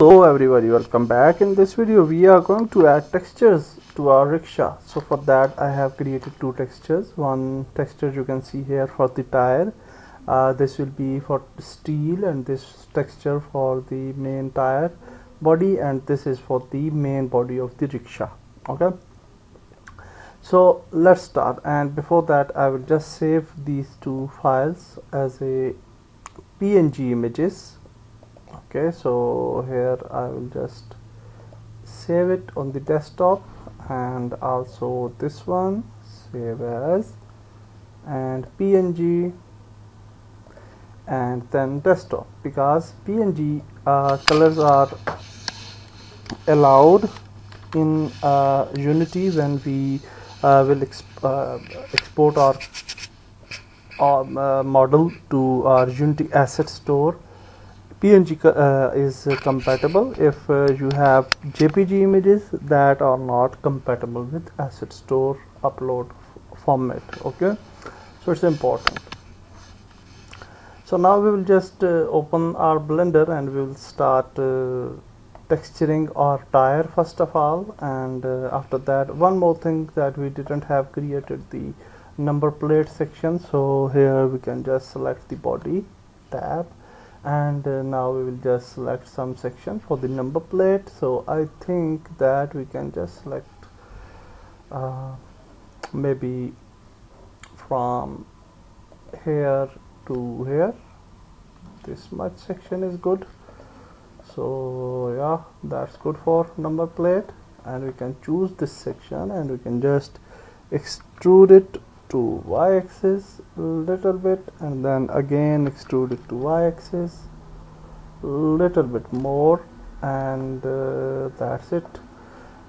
Hello everybody, welcome back. In this video we are going to add textures to our rickshaw. So for that I have created two textures. One texture you can see here for the tire. This will be for steel, and this texture for the main tire body, and this is for the main body of the rickshaw. Okay, so let's start, and before that I will just save these two files as a PNG images. Okay, so here I will just save it on the desktop, and also this one save as and PNG, and then desktop, because PNG colors are allowed in Unity when we will export our model to our Unity asset store. PNG is compatible if you have JPG images that are not compatible with asset store upload format. Okay, so it's important. So now we will just open our Blender, and we will start texturing our tire first of all, and after that one more thing that we didn't have created the number plate section. So here we can just select the body tab, and now we will just select some section for the number plate. So I think that we can just select maybe from here to here. This much section is good. So yeah, that's good for number plate, and we can choose this section, and we can just extrude it to y-axis little bit, and then again extrude it to y-axis little bit more, and that's it.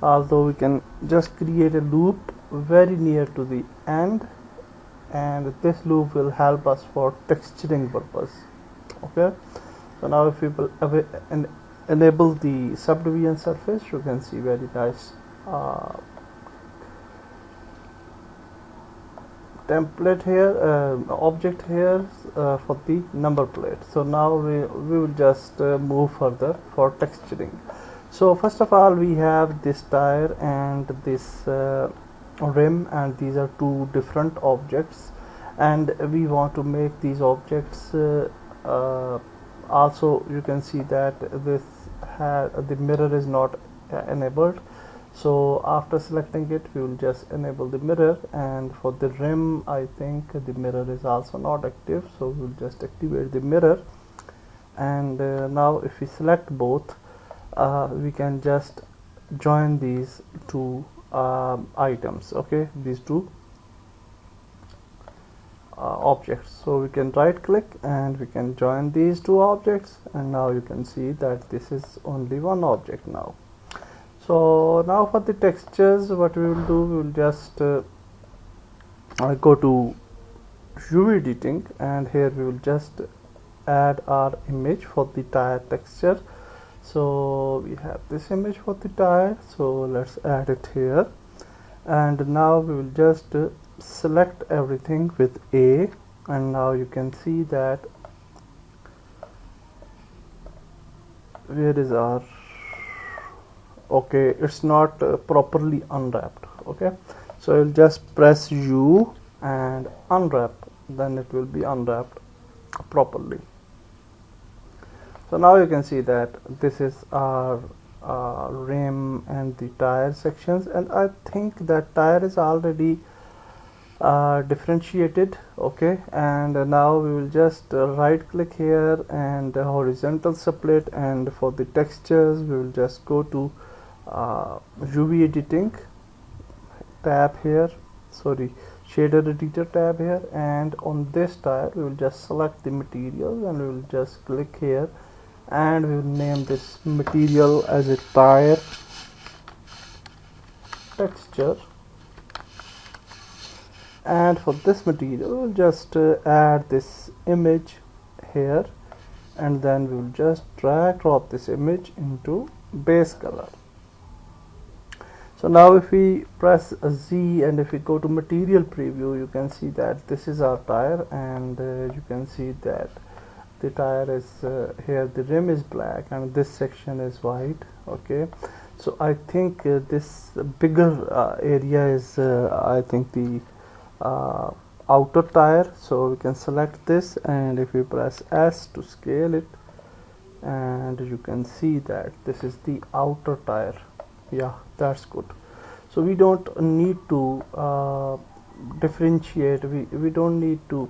Although we can just create a loop very near to the end, and this loop will help us for texturing purpose. Okay, so now if we will enable the subdivision surface, you can see very nice template here, object here for the number plate. So now we will just move further for texturing. So first of all, we have this tire and this rim, and these are two different objects, and we want to make these objects also you can see that the mirror is not enabled. So after selecting it, we will just enable the mirror, and for the rim I think the mirror is also not active, so we will just activate the mirror. And now if we select both, we can just join these two items. Okay, these two objects. So we can right click and we can join these two objects, and now you can see that this is only one object now. So now for the textures, what we will do, we will just go to UV editing, and here we will just add our image for the tire texture. So we have this image for the tire, so let's add it here. And now we will just select everything with A, and now you can see that where is our okay, it's not properly unwrapped. Okay, so I'll just press U and unwrap, then it will be unwrapped properly. So now you can see that this is our rim and the tire sections, and I think that tire is already differentiated. Okay, and now we will just right click here and horizontal split, and for the textures we will just go to UV editing tab here, sorry, shader editor tab here, and on this tire we will just select the material, and we will just click here, and we will name this material as a tire texture. And for this material we'll just add this image here, and then we will just drop this image into base color. So now if we press Z and if we go to material preview, you can see that this is our tire, and you can see that the tire is here, the rim is black and this section is white. Okay, so I think this bigger area is I think the outer tire. So we can select this, and if we press S to scale it, and you can see that this is the outer tire. Yeah, that's good. So we don't need to differentiate, we don't need to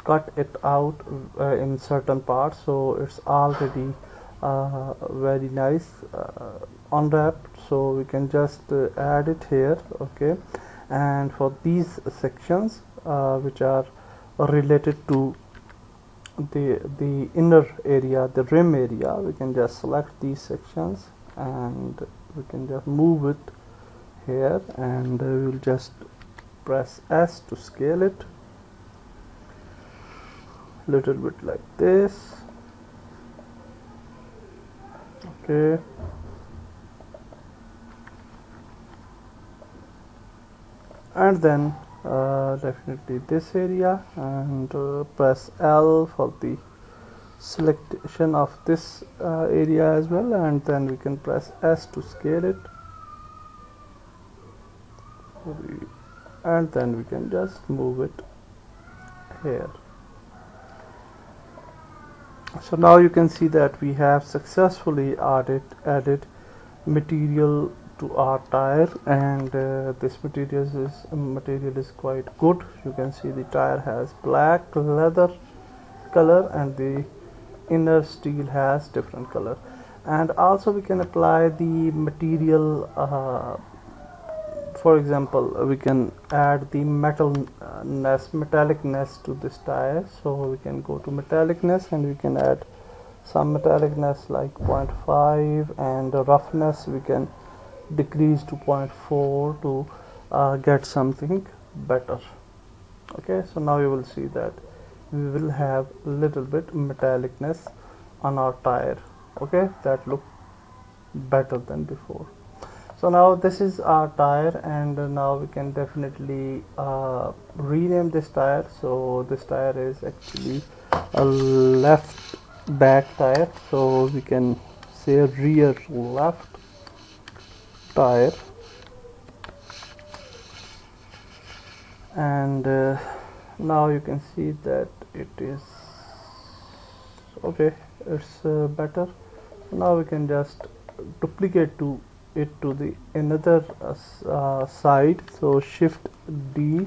cut it out in certain parts, so it's already very nice unwrapped. So we can just add it here. Okay, and for these sections which are related to the inner area, the rim area, we can just select these sections and we can just move it here, and we will just press S to scale it little bit like this. Okay, and then definitely this area, and press L for the selection of this area as well, and then we can press S to scale it, and then we can just move it here. So now you can see that we have successfully added material to our tire, and this material is quite good. You can see the tire has black leather color and the inner steel has different color, and also we can apply the material. For example, we can add the metallicness to this tire. So we can go to metallicness and we can add some metallicness like 0.5, and the roughness we can decrease to 0.4 to get something better. Okay, so now you will see that we will have a little bit metallicness on our tire. Okay, that look better than before. So now this is our tire, and now we can definitely rename this tire. So this tire is actually a left back tire, so we can say rear left tire, and now you can see that it is okay, it's better. So now we can just duplicate it to the another side. So shift D,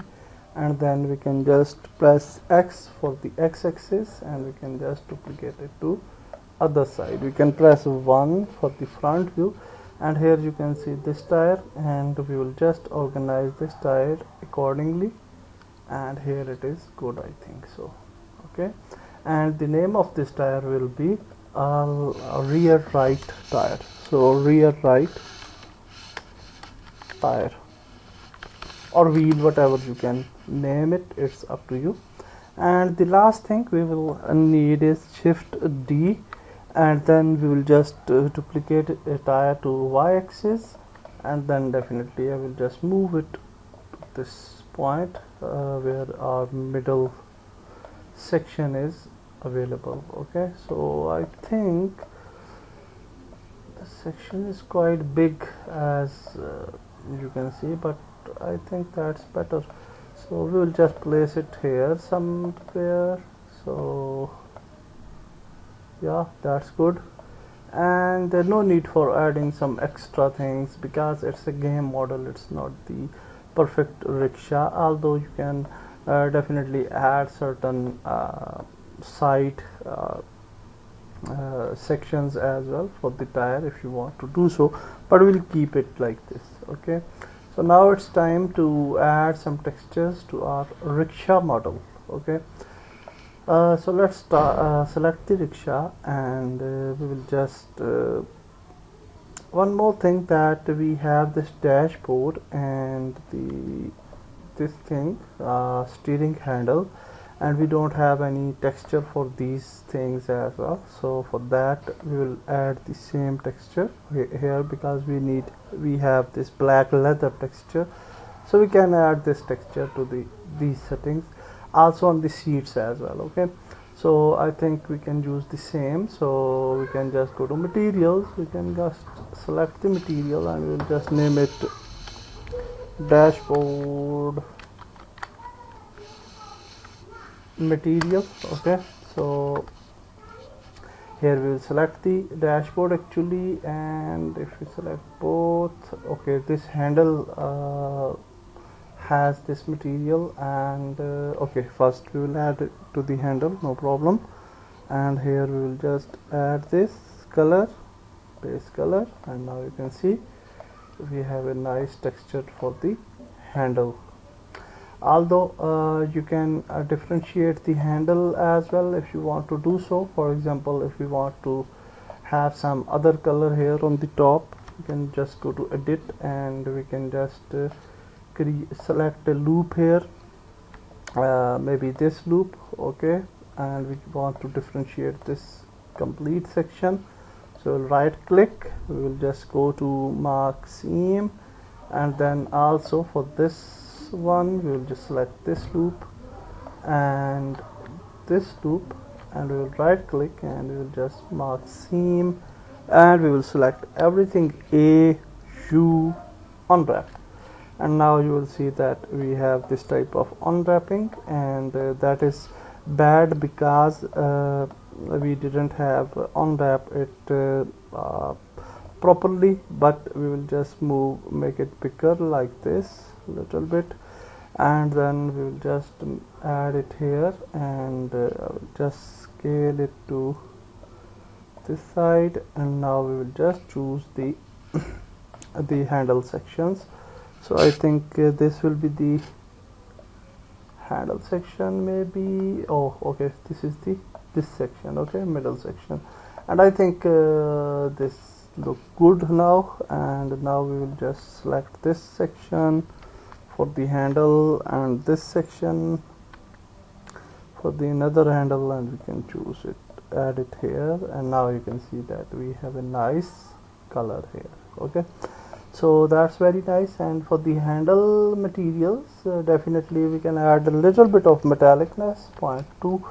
and then we can just press X for the x-axis, and we can just duplicate it to other side. We can press 1 for the front view, and here you can see this tire, and we will just organize this tire accordingly, and here it is good, I think so. Okay, and the name of this tire will be a rear right tire. So rear right tire or wheel, whatever you can name it, it's up to you. And the last thing we will need is shift D, and then we will just duplicate a tire to y-axis, and then definitely I will just move it to this point where our middle section is available. Okay, so I think the section is quite big, as you can see, but I think that's better. So we will just place it here somewhere. So yeah, that's good, and no need for adding some extra things because it's a game model, it's not the perfect rickshaw, although you can definitely add certain side sections as well for the tire if you want to do so, but we'll keep it like this. Okay, so now it's time to add some textures to our rickshaw model. Okay, so let's select the rickshaw, and we will just one more thing, that we have this dashboard and this thing steering handle, and we don't have any texture for these things as well. So for that we will add the same texture here, because we have this black leather texture, so we can add this texture to these settings, also on the seats as well. Okay, So I think we can use the same. So we can just go to materials, we can just select the material and we'll just name it dashboard material. Okay, so here we will select the dashboard actually, and if we select both, okay, this handle has this material, and okay, first we will add it to the handle, no problem. And here we will just add this color, base color, and now you can see we have a nice texture for the handle. Although you can differentiate the handle as well if you want to do so. For example, if we want to have some other color here on the top, you can just go to edit and we can just select a loop here, maybe this loop. Okay, and we want to differentiate this complete section, so we'll right click, we will just go to mark seam, and then also for this one we will just select this loop and this loop, and we will right click and we will just mark seam, and we will select everything A U unwrap. And now you will see that we have this type of unwrapping, and that is bad because we didn't have unwrap it properly. But we will just make it bigger like this a little bit, and then we will just add it here, and just scale it to this side, and now we will just choose the the handle sections. So I think this will be the handle section, maybe. Oh, okay, this is this section, okay, middle section. And I think this look good now, and now we will just select this section for the handle and this section for the another handle, and we can choose it, add it here, and now you can see that we have a nice color here. Okay, so that's very nice. And for the handle materials, definitely we can add a little bit of metallicness, 0.2,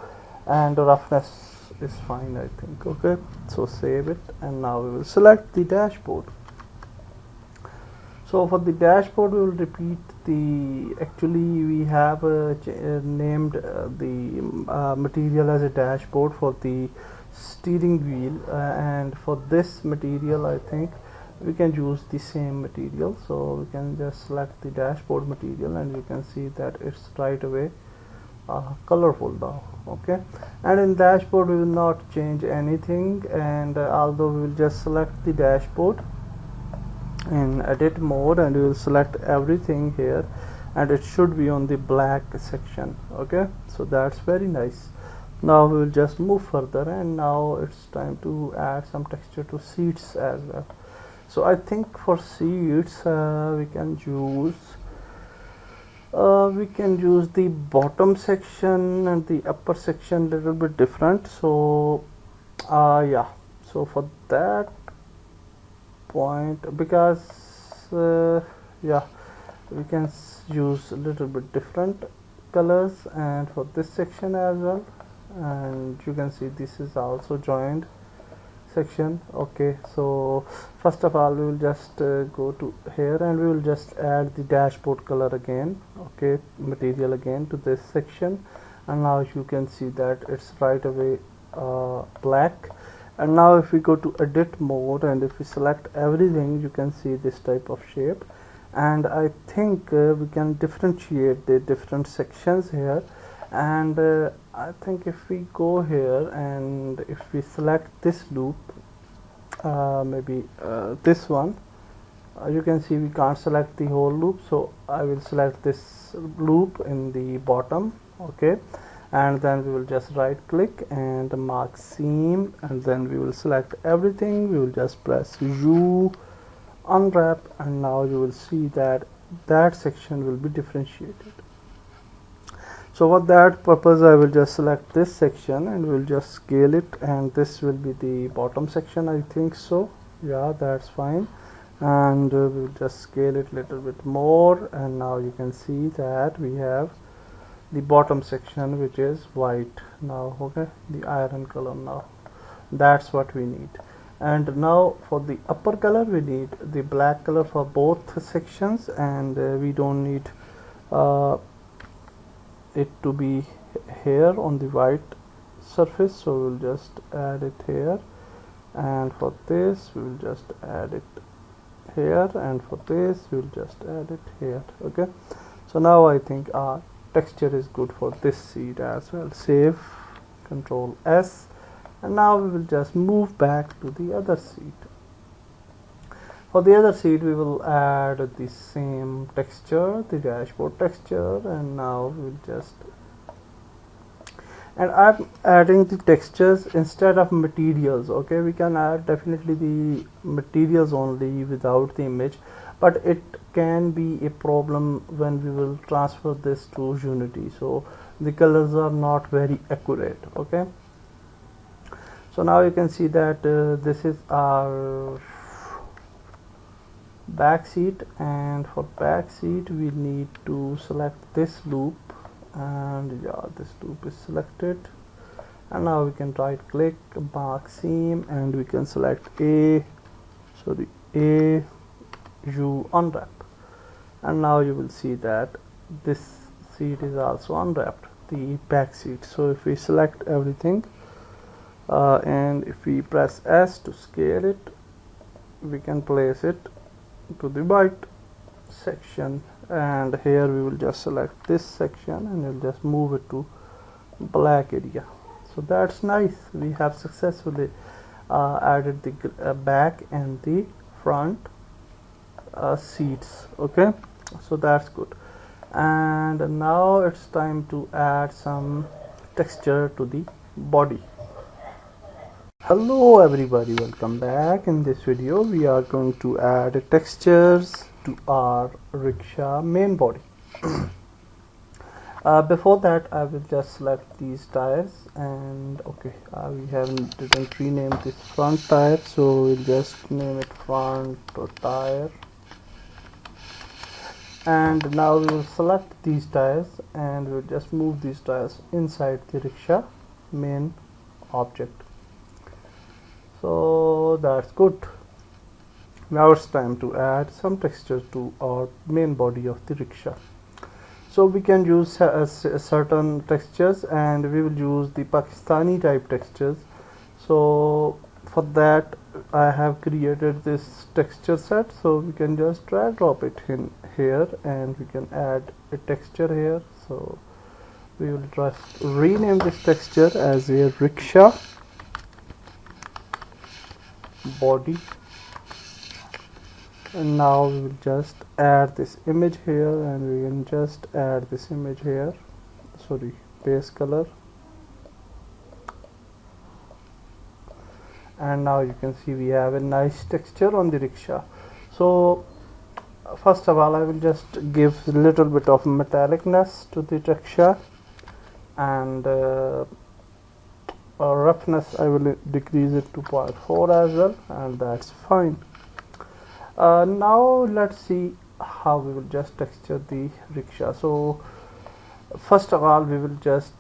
and roughness is fine, I think. Okay, so save it, and now we will select the dashboard. So for the dashboard we will repeat the, actually we have named the material as a dashboard for the steering wheel, and for this material I think we can use the same material. So we can just select the dashboard material, and you can see that it's right away colorful now. Okay, and in dashboard we will not change anything, and although we will just select the dashboard in edit mode, and we will select everything here, and it should be on the black section. Okay, so that's very nice. Now we will just move further, and now it's time to add some texture to seats as well. So I think for seats we can use the bottom section and the upper section a little bit different. So yeah, so for that point, because yeah, we can use a little bit different colors, and for this section as well, and you can see this is also joined section. Okay, so first of all we will just go to here, and we will just add the dashboard color again, okay, material again to this section, and now you can see that it's right away black. And now if we go to edit mode, and if we select everything, you can see this type of shape. And I think we can differentiate the different sections here, and I think if we go here and if we select this loop, maybe this one, you can see we can't select the whole loop, so I will select this loop in the bottom. Okay, and then we will just right click and mark seam, and then we will select everything. We will just press U unwrap, and now you will see that that section will be differentiated. So for that purpose I will just select this section, and we'll just scale it, and this will be the bottom section, I think so. Yeah, that's fine. And we'll just scale it a little bit more, and now you can see that we have the bottom section, which is white now. Okay, the iron color now, that's what we need. And now for the upper color we need the black color for both sections, and we don't need uh, it to be here on the white surface, so we'll just add it here, and for this we will just add it here, and for this we'll just add it here. Okay, so now I think our texture is good for this seat as well. Save, Control S, and now we will just move back to the other seat. For the other seat we will add the same texture, the dashboard texture, and now we'll just, and I'm adding the textures instead of materials. Okay, we can add definitely the materials only without the image, but it can be a problem when we will transfer this to Unity, so the colors are not very accurate. Okay, so now you can see that this is our back seat, and for back seat we need to select this loop, and yeah, this loop is selected. And now we can right click, mark seam, and we can select A U unwrap, and now you will see that this seat is also unwrapped, the back seat. So if we select everything and if we press S to scale it, we can place it to the white section, and here we will just select this section and we'll just move it to black area. So that's nice, we have successfully added the back and the front seats. Okay, so that's good. And now it's time to add some texture to the body. Hello everybody, welcome back. In this video we are going to add textures to our rickshaw main body. Before that I will just select these tires, and okay, we didn't rename this front tire, so we'll just name it front tire. And now we will select these tires and we'll just move these tires inside the rickshaw main object. So that's good. Now it's time to add some texture to our main body of the rickshaw. So we can use certain textures, and we will use the Pakistani type textures. So for that I have created this texture set, so we can just drag drop it in here and we can add a texture here. So we will just rename this texture as a rickshaw body, and now we will just add this image here, and we can just add this image here, sorry, base color. And now you can see we have a nice texture on the rickshaw. So first of all I will just give a little bit of metallicness to the rickshaw, and roughness I will decrease it to 0.4 as well, and that's fine. Now let's see how we will just texture the rickshaw. So first of all we will just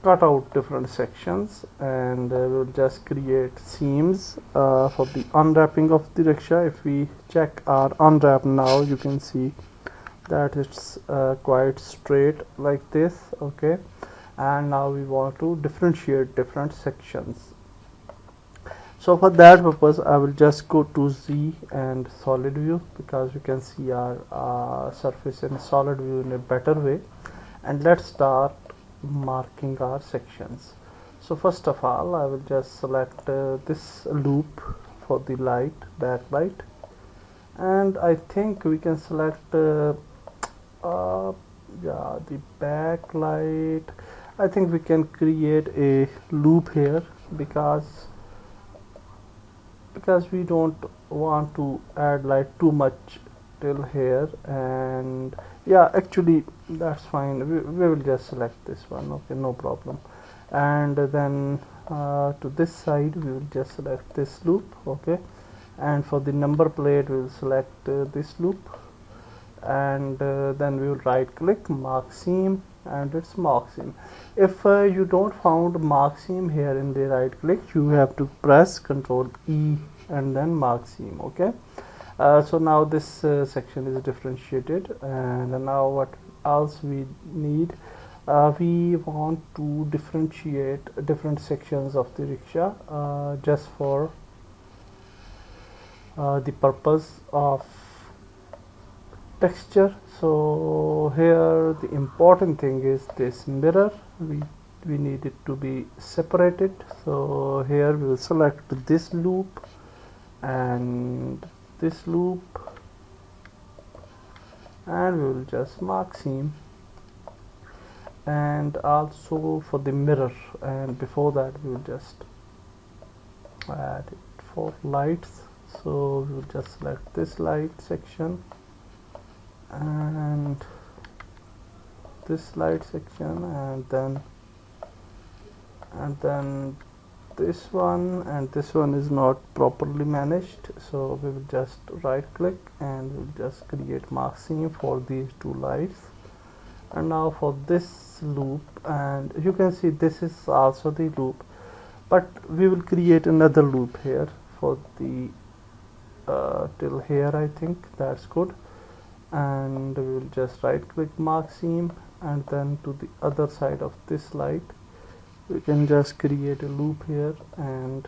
cut out different sections, and we will just create seams for the unwrapping of the rickshaw. If we check our unwrap now, you can see that it's quite straight like this. Okay, and now we want to differentiate different sections. So for that purpose I will just go to Z and solid view, because you can see our surface in solid view in a better way. And let's start marking our sections. So first of all I will just select this loop for the light, backlight, and I think we can select yeah, the backlight. I think we can create a loop here, because we don't want to add light too much till here. And yeah, actually that's fine, we will just select this one. Okay, no problem. And then to this side we will just select this loop. Okay, and for the number plate we will select this loop, and then we will right click, mark seam, and it's mark seam. If you don't found mark seam here in the right click, you have to press Ctrl E and then mark seam. Okay, so now this section is differentiated, and now what else we need? We want to differentiate different sections of the rickshaw just for the purpose of texture. So here the important thing is this mirror. We need it to be separated. So here we will select this loop and this loop, and we will just mark seam, and also for the mirror. And before that we will just add it for lights. So we will just select this light section and this light section, and then this one, and this one is not properly managed, so we will just right click and we'll just create mark seam for these two lights. And now for this loop, and you can see this is also the loop, but we will create another loop here for the till here. I think that's good, and we will just right click mark seam, and then to the other side of this light we can just create a loop here and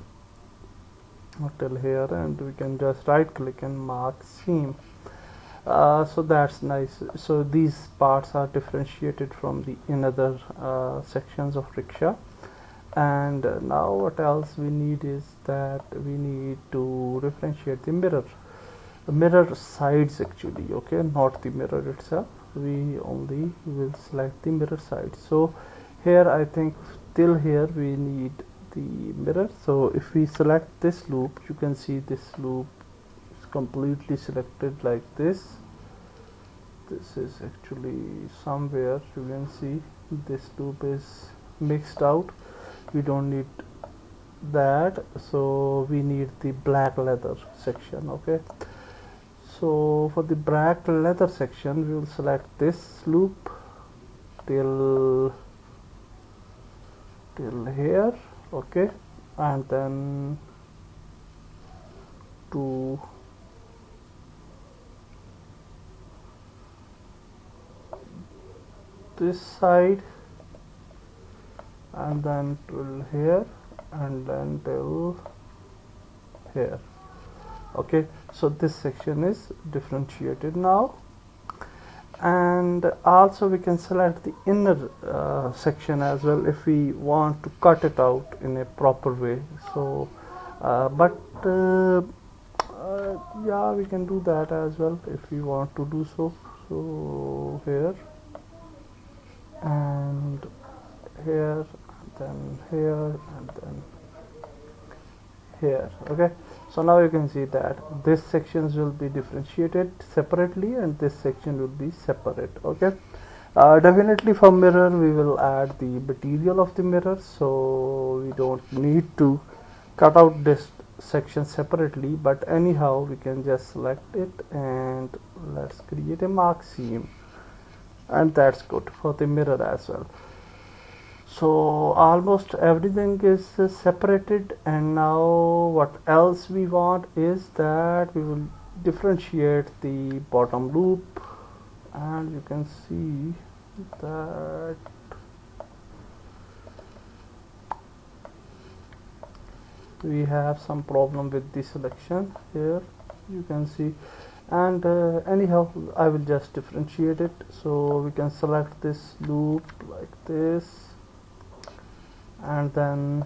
till here, and we can just right click and mark seam. So that's nice. So these parts are differentiated from the another sections of rickshaw. And now what else we need is that we need to differentiate the mirror sides actually. Okay, not the mirror itself. We only will select the mirror side. So here I think till here we need the mirror. So if we select this loop, you can see this loop is completely selected like this. This is actually somewhere, you can see this loop is mixed out. We don't need that, so we need the black leather section. Okay, so for the black leather section we will select this loop till here. Okay, and then to this side, and then till here, and then till here. Okay, so this section is differentiated now. And also we can select the inner section as well if we want to cut it out in a proper way. So yeah, we can do that as well if we want to do so. So here and here, and then here, and then here. Okay, so now you can see that this sections will be differentiated separately and this section will be separate. Okay, definitely for mirror we will add the material of the mirror, so we don't need to cut out this section separately, but anyhow we can just select it and let's create a mark seam, and that's good for the mirror as well. So almost everything is separated, and now what else we want is that we will differentiate the bottom loop, and you can see that we have some problem with the selection here, you can see. And anyhow I will just differentiate it, so we can select this loop like this, and then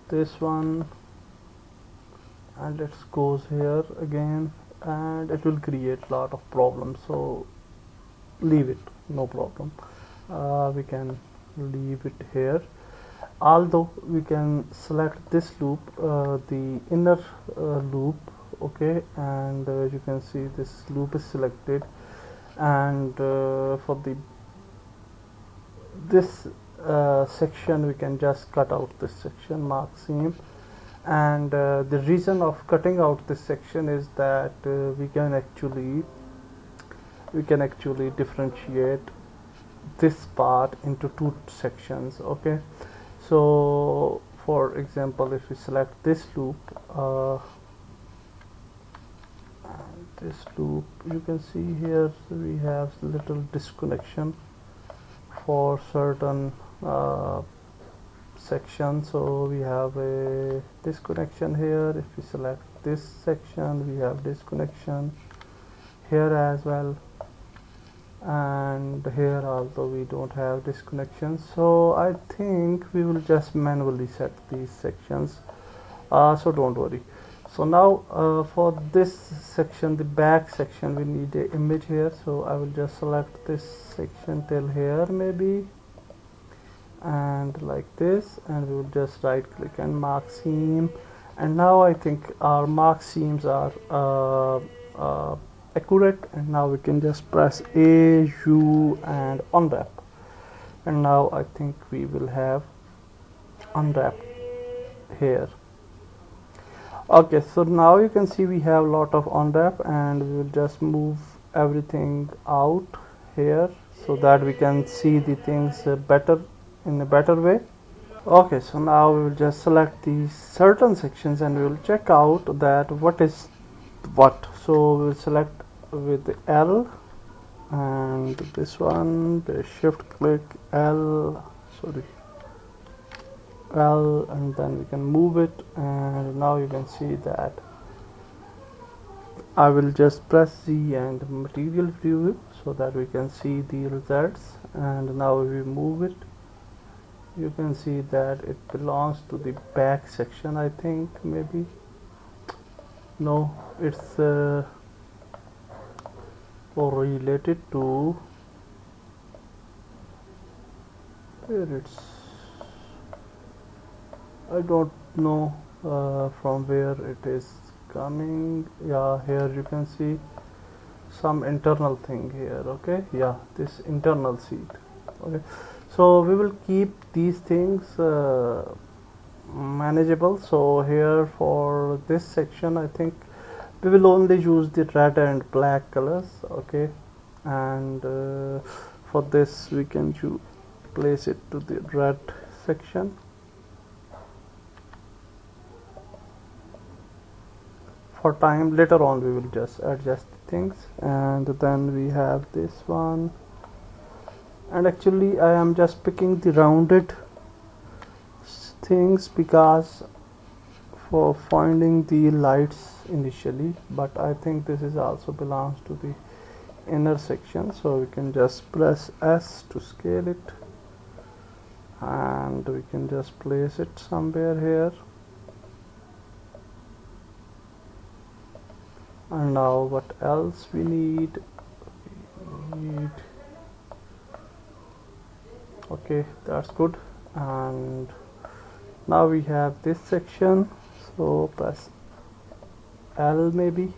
this one, and it goes here again, and it will create a lot of problems, so leave it, no problem. We can leave it here, although we can select this loop, the inner loop. Okay, and you can see this loop is selected, and for this section we can just cut out this section, mark seam. And the reason of cutting out this section is that we can actually we can actually differentiate this part into two sections. Okay, so for example, if we select this loop, you can see here we have little disconnection for certain section. So we have a disconnection here. If we select this section, we have disconnection here as well, and here also we don't have disconnection. So I think we will just manually set these sections, so don't worry. So now for this section, the back section, we need a image here. So I will just select this section till here maybe, and like this, and we will just right click and mark seam. And now I think our mark seams are accurate, and now we can just press A, U and unwrap, and now I think we will have unwrap here. Okay, so now you can see we have a lot of unwrap, and we will just move everything out here so that we can see the things better, in a better way. Okay, so now we will just select these certain sections and we will check out that what is what. So we will select with the L, and this one, the shift click L, and then we can move it, and now you can see that I will just press Z and material view so that we can see the results. And now if we move it, you can see that it belongs to the back section. I think maybe no, it's related to where it's, I don't know from where it is coming. Yeah, here you can see some internal thing here. Okay, yeah, this internal seat. Okay, so we will keep these things manageable. So here for this section, I think we will only use the red and black colors. Okay, and for this we can place it to the red section. For time later on we will just adjust things. And then we have this one, and actually I am just picking the rounded things because for finding the lights initially, but I think this is also belongs to the inner section. So we can just press S to scale it, and we can just place it somewhere here. And now what else we need? Okay, that's good. And now we have this section, so press L maybe,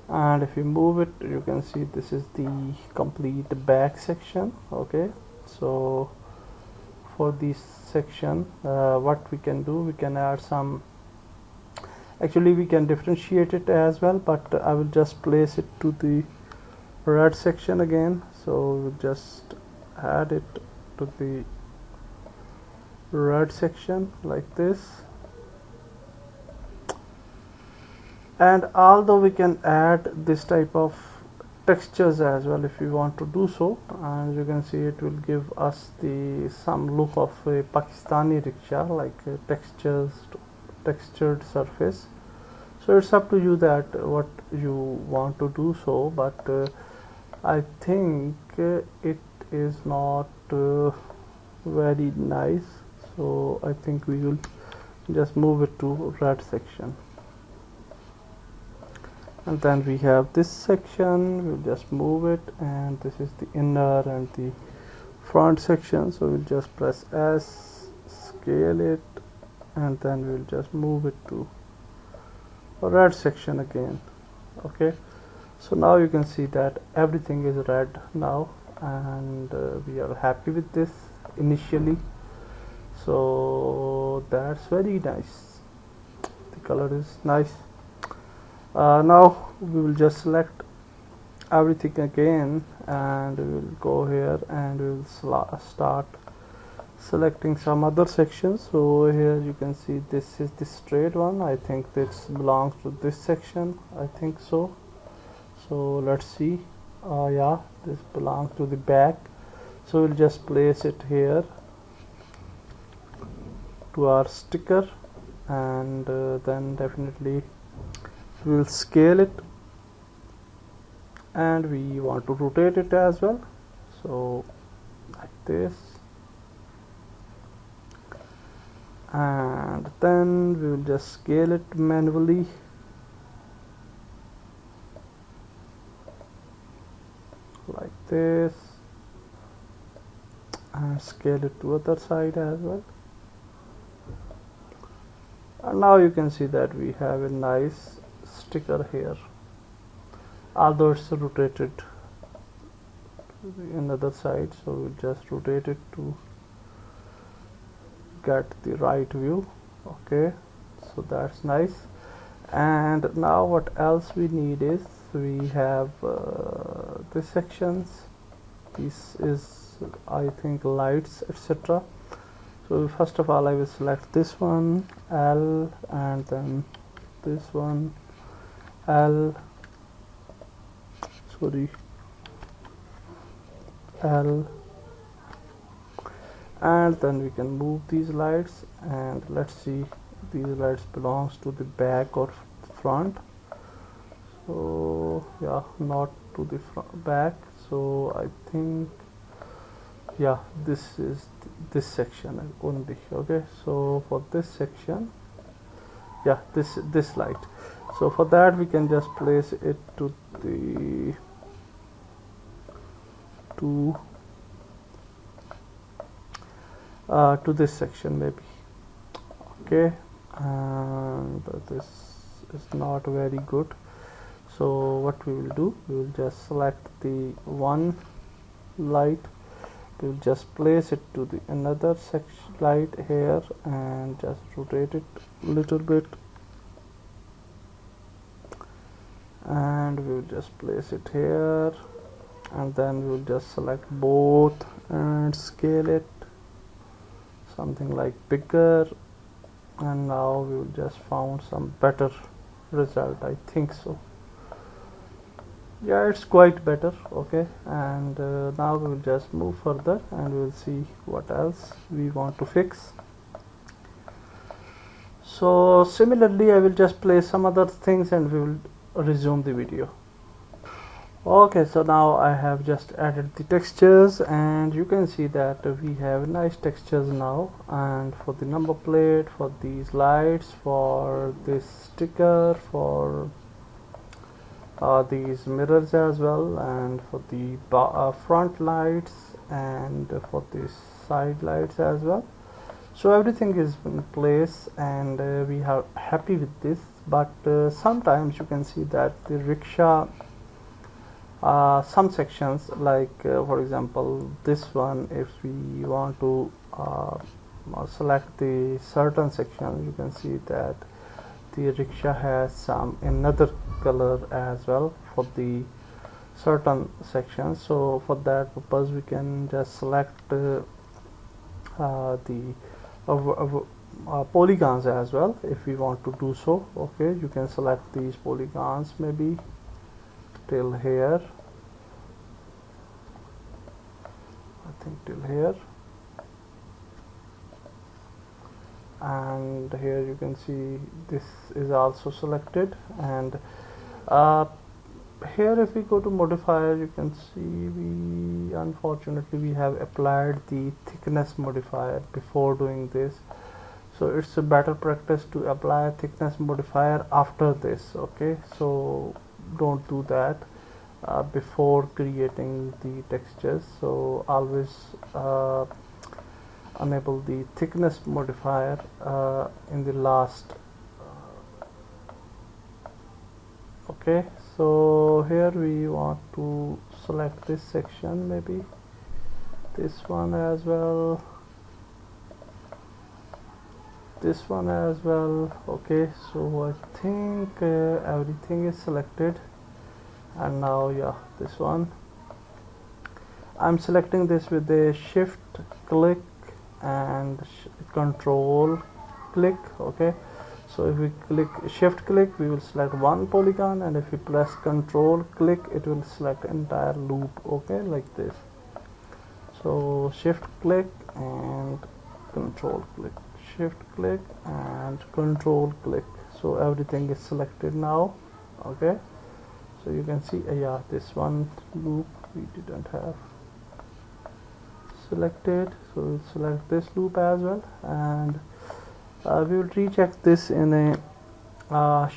and if you move it, you can see this is the complete back section. Okay, so for this section, what we can do, we can add some, actually we can differentiate it as well, but I will just place it to the red section again. So we'll just add it to the red section like this. And although we can add this type of textures as well if we want to do so, and you can see it will give us the some look of a Pakistani rickshaw, like a textured surface. So it's up to you that what you want to do so, but I think it is not very nice, so I think we will just move it to red section. And then we have this section, we'll just move it, and this is the inner and the front section. So we'll just press S, scale it, and then we'll just move it to red section again. Okay, so now you can see that everything is red now, and we are happy with this initially. So that's very nice, the color is nice. Now we will just select everything again, and we will go here and we will start selecting some other sections. So here you can see this is the straight one. I think this belongs to this section, I think so. So let's see. Yeah, this belongs to the back, so we'll just place it here to our sticker, and then definitely we'll scale it, and we want to rotate it as well, so like this, and then we will just scale it manually, like this, and scale it to other side as well. And now you can see that we have a nice sticker here, although it's rotated to the another side, so we'll just rotate it to get the right view. Okay, so that's nice. And now what else we need is, we have this sections. This is, I think, lights, etc. So first of all I will select this one, L, and then this one, L, sorry, L, and then we can move these lights, and let's see, these lights belongs to the back or front. So yeah, not to the back, so I think, yeah, this is this section only. Okay, so for this section, yeah, this light, so for that we can just place it to the to this section maybe. Okay, and this is not very good, so what we will do, we will just select the one light, we will just place it to the another section light here, and just rotate it a little bit, and we will just place it here, and then we will just select both and scale it something like bigger, and now we will just found some better result, I think so. Yeah, it's quite better. Okay, and now we will just move further and we will see what else we want to fix. So similarly I will just place some other things and we will resume the video. Okay, so now I have just added the textures, and you can see that we have nice textures now, and for the number plate, for these lights, for this sticker, for these mirrors as well, and for the front lights, and for these side lights as well. So everything is in place, and we are happy with this. But sometimes you can see that the rickshaw, some sections like for example this one, if we want to select the certain section, you can see that the rickshaw has some another color as well for the certain sections. So for that purpose we can just select the polygons as well if we want to do so. Okay, you can select these polygons maybe till here, I think till here, and here you can see this is also selected. And here if we go to modifier, you can see we unfortunately we have applied the thickness modifier before doing this, so it's a better practice to apply thickness modifier after this. Okay, so don't do that before creating the textures, so always enable the thickness modifier in the last. Okay, so here we want to select this section, maybe this one as well, this one as well. Okay, so I think everything is selected, And now yeah, this one I'm selecting this with a shift click and control click. Okay, so if we click shift click, we will select one polygon, and if we press control click, it will select entire loop. Okay, like this. So shift click and control click, shift click and control click, so everything is selected now. Okay, so you can see yeah, this one loop we didn't have selected, so we'll select this loop as well, and we will recheck this in a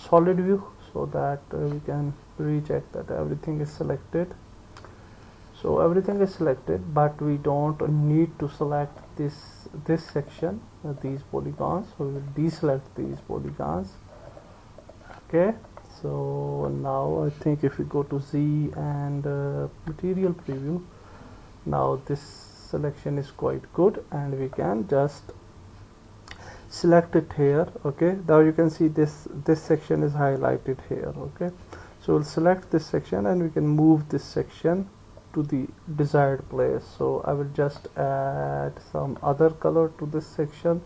solid view, so that we can recheck that everything is selected. So everything is selected, but we don't need to select this section, these polygons, so we will deselect these polygons. Okay, so now I think if we go to Z and material preview, now this selection is quite good, and we can just select it here. Okay, now you can see this section is highlighted here. Okay, so we'll select this section and we can move this section to the desired place. So I will just add some other color to this section.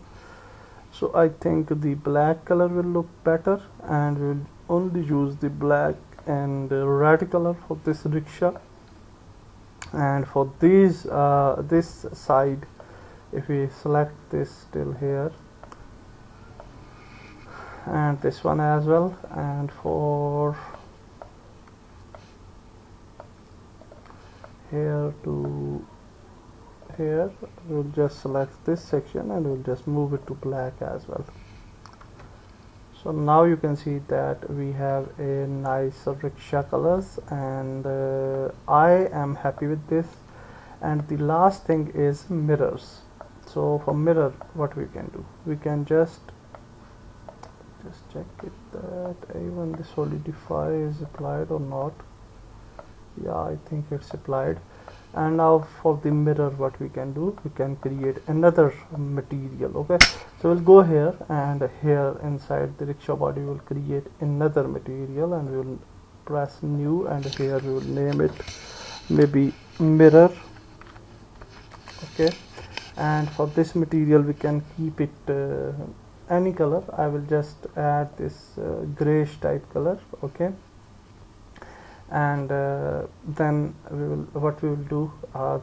So I think the black color will look better, and we'll only use the black and red color for this rickshaw. And for these this side, if we select this till here and this one as well, and for here to here, we'll just select this section and we'll just move it to black as well. So now you can see that we have a nice rickshaw colors, and I am happy with this. And the last thing is mirrors. So for mirror, what we can do, we can just check it that even the solidify is applied or not. Yeah, I think it's applied. And now for the mirror, what we can do, we can create another material. Okay, so we'll go here, and here inside the rickshaw body we'll create another material, and we will press new, and here we will name it maybe mirror. Okay, and for this material we can keep it any color. I will just add this grayish type color. Okay, and then what we will do,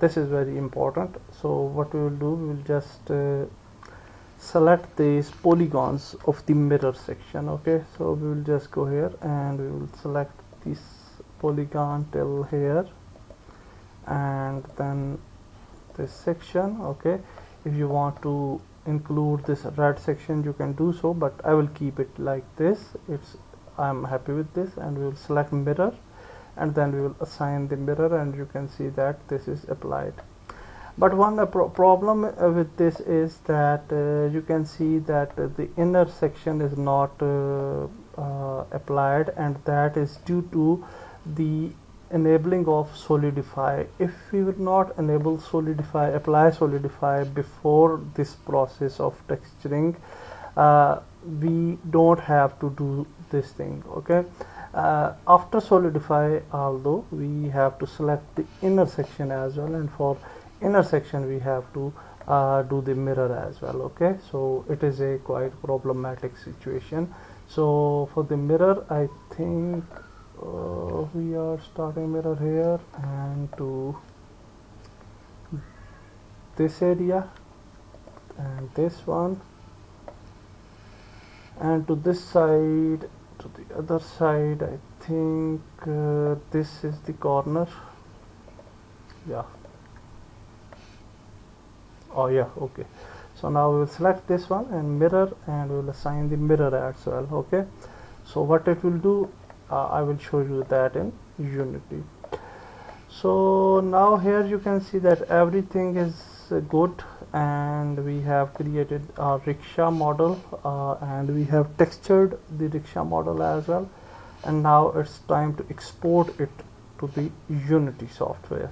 this is very important. So what we will do, we will just select these polygons of the mirror section. Okay, so we will just go here and we will select this polygon till here, and then this section. Okay, if you want to include this red section, you can do so, but I will keep it like this. I'm happy with this, and we will select mirror, and then we will assign the mirror, and you can see that this is applied. But one problem with this is that you can see that the inner section is not applied, and that is due to the enabling of solidify. If we will not enable solidify, apply solidify before this process of texturing, we don't have to do this thing. Okay, after solidify, although we have to select the inner section as well, and for inner section we have to do the mirror as well. Okay, so it is a quite problematic situation. So for the mirror, I think we are starting mirror here, and to this area, and this one, and to this side, to the other side. I think this is the corner. Yeah, oh yeah, okay. So now we will select this one and mirror, and we will assign the mirror as well. Okay, so what it will do, I will show you that in Unity. So now here you can see that everything is good, and we have created our rickshaw model, and we have textured the rickshaw model as well, and now it's time to export it to the Unity software.